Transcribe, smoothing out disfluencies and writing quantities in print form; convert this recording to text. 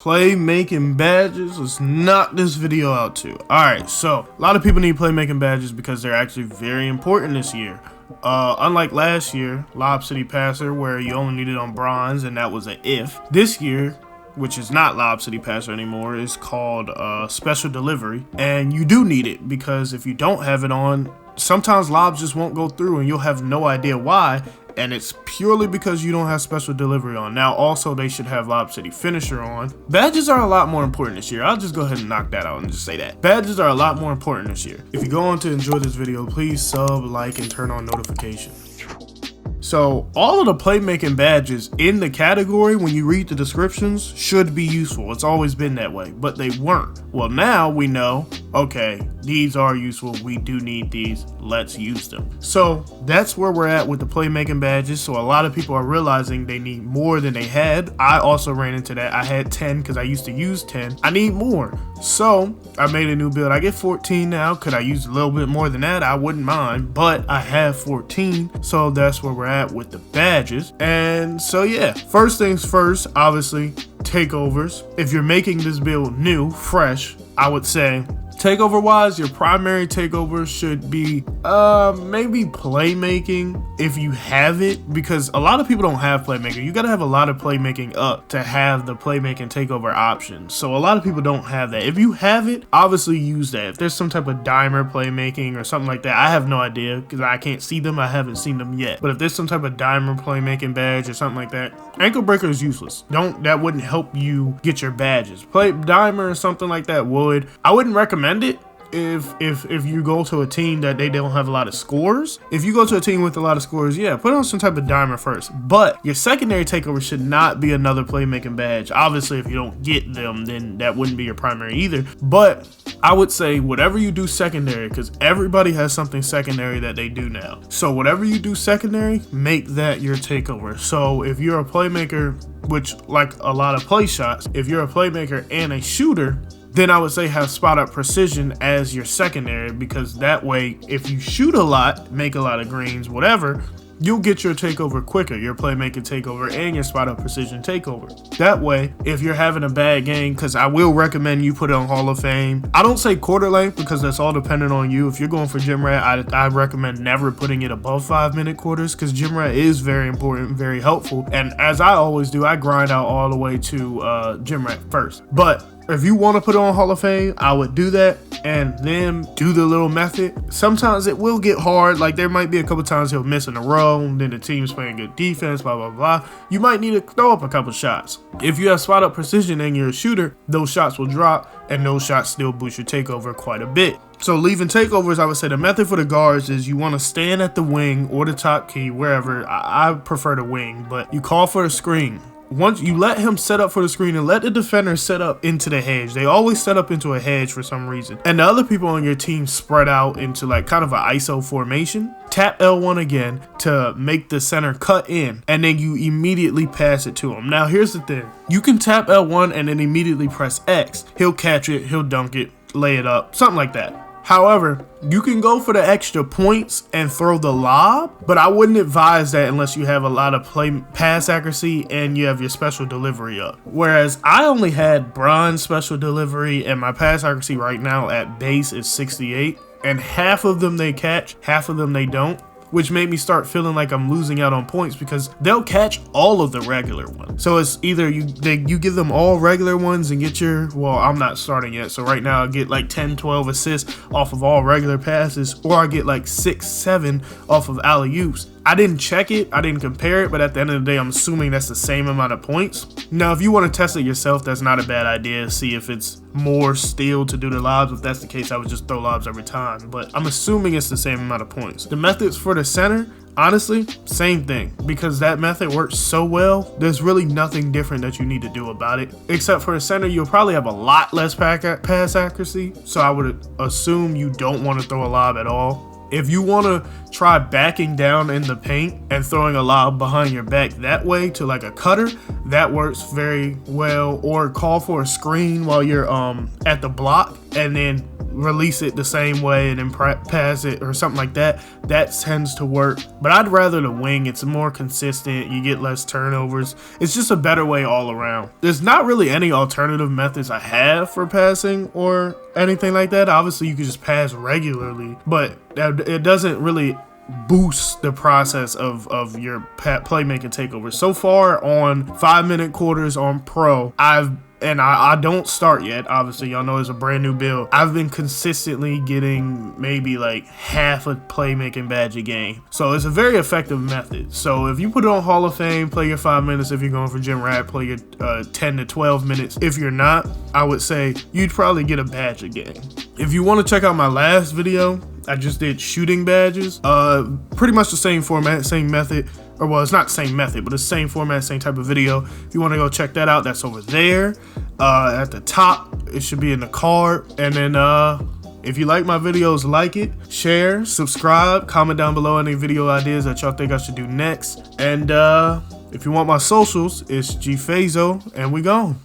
Playmaking badges. Let's knock this video out too. Alright, so a lot of people need playmaking badges because they're actually very important this year. Unlike last year, Lob City Passer, where you only needed on bronze and that was an if. This year, which is not Lob City Passer anymore, is called Special Delivery, and you do need it because if you don't have it on, sometimes lobs just won't go through and you'll have no idea why, and it's purely because you don't have Special Delivery on. Now also they should have Lob City Finisher on. Badges are a lot more important this year. I'll just go ahead and knock that out and just say that. Badges are a lot more important this year. If you go on to enjoy this video, please sub, like, and turn on notifications. So all of the playmaking badges in the category, when you read the descriptions, should be useful. It's always been that way, but they weren't. Well, now we know, okay, these are useful. We do need these. Let's use them. So that's where we're at with the playmaking badges. So a lot of people are realizing they need more than they had. I also ran into that. I had 10 because I used to use 10. I need more. So I made a new build. I get 14 now. Could I use a little bit more than that? I wouldn't mind, but I have 14. So that's where we're at with the badges. And so yeah, first things first, obviously takeovers. If you're making this build new, fresh, I would say takeover wise, your primary takeover should be maybe playmaking if you have it, because a lot of people don't have playmaking. You gotta have a lot of playmaking up to have the playmaking takeover option. So a lot of people don't have that. If you have it, obviously use that. If there's some type of dimer playmaking or something like that, I have no idea because I can't see them. I haven't seen them yet. But if there's some type of dimer playmaking badge or something like that, ankle breaker is useless. That wouldn't help you get your badges. Play dimer or something like that would. I wouldn't recommend it if you go to a team that they don't have a lot of scores. If you go to a team with a lot of scores, yeah, put on some type of dimer first. But your secondary takeover should not be another playmaking badge. Obviously, if you don't get them, then that wouldn't be your primary either. But I would say whatever you do secondary, because everybody has something secondary that they do now. So whatever you do secondary, make that your takeover. So if you're a playmaker, which like a lot of play shots, if you're a playmaker and a shooter, then I would say have spot up precision as your secondary, because that way if you shoot a lot, make a lot of greens, whatever, you'll get your takeover quicker, your playmaking takeover and your spot up precision takeover. That way, if you're having a bad game, because I will recommend you put it on Hall of Fame. I don't say quarter length because that's all dependent on you. If you're going for gym rat, I recommend never putting it above 5-minute quarters, because gym rat is very important, very helpful. And as I always do, I grind out all the way to gym rat first. But if you want to put it on Hall of Fame, I would do that and then do the little method. Sometimes it will get hard. Like there might be a couple times he'll miss in a row, and then the team's playing good defense, blah, blah, blah. You might need to throw up a couple shots. If you have spot up precision and you're a shooter, those shots will drop, and those shots still boost your takeover quite a bit. So leaving takeovers, I would say the method for the guards is you want to stand at the wing or the top key, wherever. I prefer the wing, but you call for the screen. Once you let him set up for the screen and let the defender set up into the hedge. They always set up into a hedge for some reason. And the other people on your team spread out into like kind of an ISO formation. Tap L1 again to make the center cut in, and then you immediately pass it to him. Now here's the thing. You can tap L1 and then immediately press X. He'll catch it, he'll dunk it, lay it up, something like that. However, you can go for the extra points and throw the lob, but I wouldn't advise that unless you have a lot of pass accuracy and you have your special delivery up. Whereas I only had bronze special delivery, and my pass accuracy right now at base is 68, and half of them they catch, half of them they don't, which made me start feeling like I'm losing out on points because they'll catch all of the regular ones. So it's either you give them all regular ones and get your, well, I'm not starting yet, so right now I get like 10, 12 assists off of all regular passes, or I get like 6, 7 off of alley-oops. I didn't check it, I didn't compare it, but at the end of the day, I'm assuming that's the same amount of points. Now, if you want to test it yourself, that's not a bad idea. See if it's more steel to do the lobs. If that's the case, I would just throw lobs every time, but I'm assuming it's the same amount of points. The methods for the center, honestly, same thing, because that method works so well. There's really nothing different that you need to do about it, except for the center, you'll probably have a lot less pass accuracy, so I would assume you don't want to throw a lob at all. If you want to try backing down in the paint and throwing a lob behind your back that way to like a cutter, that works very well. Or call for a screen while you're at the block and then release it the same way and then pass it or something like that. That tends to work, but I'd rather the wing. It's more consistent, you get less turnovers. It's just a better way all around. There's not really any alternative methods I have for passing or anything like that. Obviously you can just pass regularly, but it doesn't really boost the process of your playmaking takeovers. So far on 5-minute quarters on Pro, I don't start yet, obviously y'all know it's a brand new build. I've been consistently getting maybe like half a playmaking badge a game. So it's a very effective method. So if you put it on Hall of Fame, play your 5 minutes. If you're going for gym rat, play your 10 to 12 minutes. If you're not, I would say you'd probably get a badge a game. If you want to check out my last video, I just did shooting badges. Pretty much the same format, same method. Or well, it's not the same method, but it's the same format, same type of video. If you want to go check that out, that's over there. At the top, it should be in the card. And then if you like my videos, like it, share, subscribe, comment down below any video ideas that y'all think I should do next. And if you want my socials, it's itsGeeFazo, and we gone.